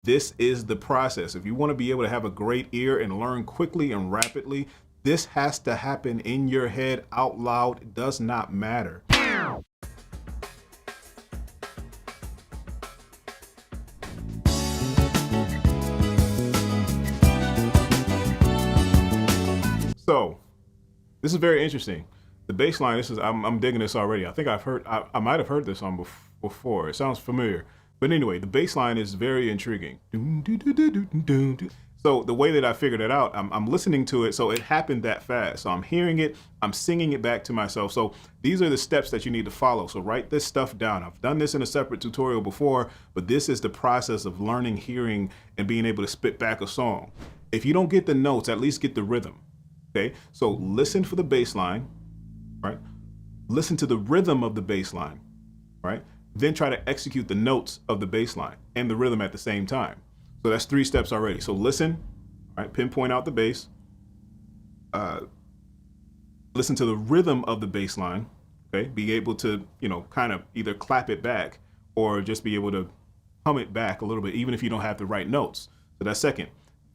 This is the process. If you want to be able to have a great ear and learn quickly and rapidly, this has to happen in your head out loud. It does not matter. So this is very interesting. The bass line, I'm digging this already. I think I might have heard this song before. It sounds familiar. But anyway, the bass line is very intriguing. So the way that I figured it out, I'm listening to it, so it happened that fast. So I'm hearing it, I'm singing it back to myself. So these are the steps that you need to follow. So write this stuff down. I've done this in a separate tutorial before, but this is the process of learning, hearing, and being able to spit back a song. If you don't get the notes, at least get the rhythm. Okay, so listen for the bass line, right? Listen to the rhythm of the bass line, right? Then try to execute the notes of the bass line and the rhythm at the same time. So that's 3 steps already. So listen, right? Pinpoint out the bass. Listen to the rhythm of the bass line, okay? Be able to, kind of either clap it back or just be able to hum it back a little bit, even if you don't have the right notes. So that's second.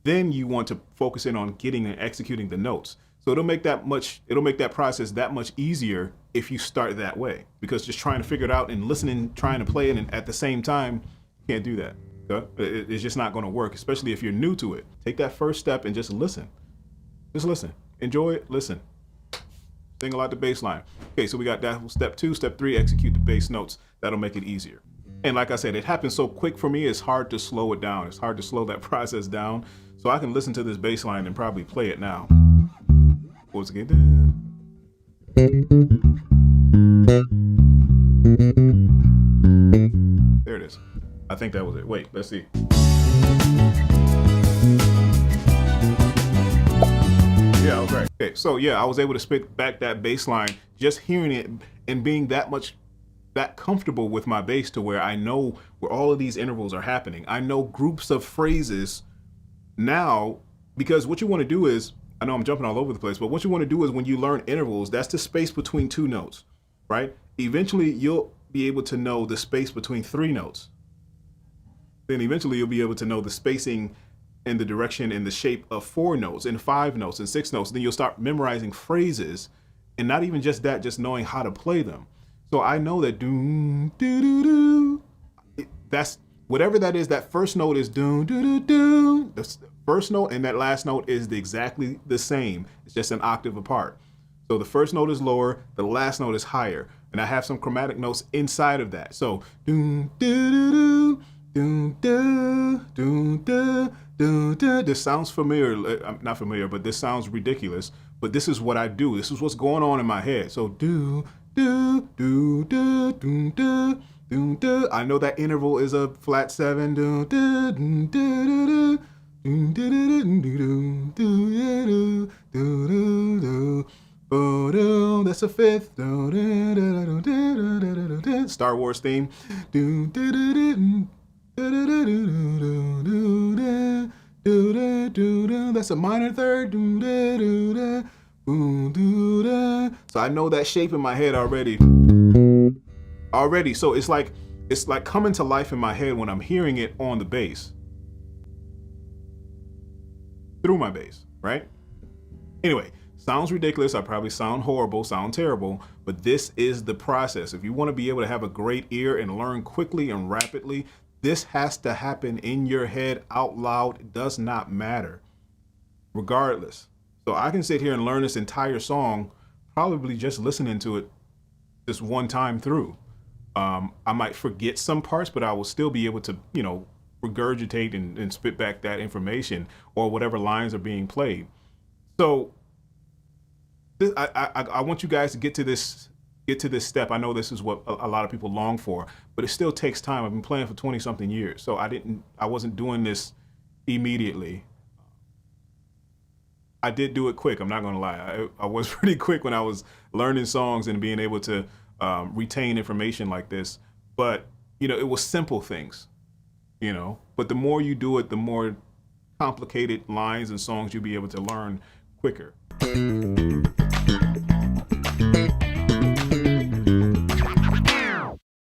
Then you want to focus in on getting and executing the notes. So it'll make that process that much easier if you start that way, because just trying to figure it out and listening, trying to play it and at the same time, you can't do that. Okay? It's just not going to work, especially if you're new to it. Take that first step and just listen. Just listen. Enjoy it. Listen. Single out the bass line. Okay, so we got that step 2. Step 3, execute the bass notes. That'll make it easier. And like I said, it happens so quick for me, it's hard to slow it down. It's hard to slow that process down. So I can listen to this bass line and probably play it now. Once again. There it is. I think that was it. Wait, let's see. Yeah, I was right. Okay, so yeah, I was able to spit back that bass line, just hearing it and being that comfortable with my bass to where I know where all of these intervals are happening. I know groups of phrases now, because what you want to do is, I know I'm jumping all over the place, but what you want to do is when you learn intervals, that's the space between 2 notes, right? Eventually you'll be able to know the space between 3 notes. Then eventually you'll be able to know the spacing and the direction and the shape of 4 notes and 5 notes and 6 notes. Then you'll start memorizing phrases, and not even just that, just knowing how to play them. So I know that do do do do. That's whatever that is. That first note is do do do do. The first note and that last note is exactly the same. It's just an octave apart. So the first note is lower, the last note is higher, and I have some chromatic notes inside of that. So do do do do do do do do. This sounds familiar. I'm not familiar, but this sounds ridiculous. But this is what I do. This is what's going on in my head. So do do do do do do do do. I know that interval is a flat 7. Do do do do do do do do do. That's a 5th. Star Wars theme. That's a minor 3rd. So I know that shape in my head already. So it's like coming to life in my head when I'm hearing it on the bass. Through my bass, right? Anyway, sounds ridiculous. I probably sound horrible, sound terrible, but this is the process. If you want to be able to have a great ear and learn quickly and rapidly, this has to happen in your head out loud. It does not matter, regardless. So I can sit here and learn this entire song, probably just listening to it just one time through. I might forget some parts, but I will still be able to, regurgitate and spit back that information or whatever lines are being played. So I want you guys to get to this step. I know this is what a lot of people long for, but it still takes time. I've been playing for 20 something years. So I wasn't doing this immediately. I did do it quick. I'm not going to lie. I was pretty quick when I was learning songs and being able to retain information like this. But, it was simple things, but the more you do it, the more complicated lines and songs you'll be able to learn quicker.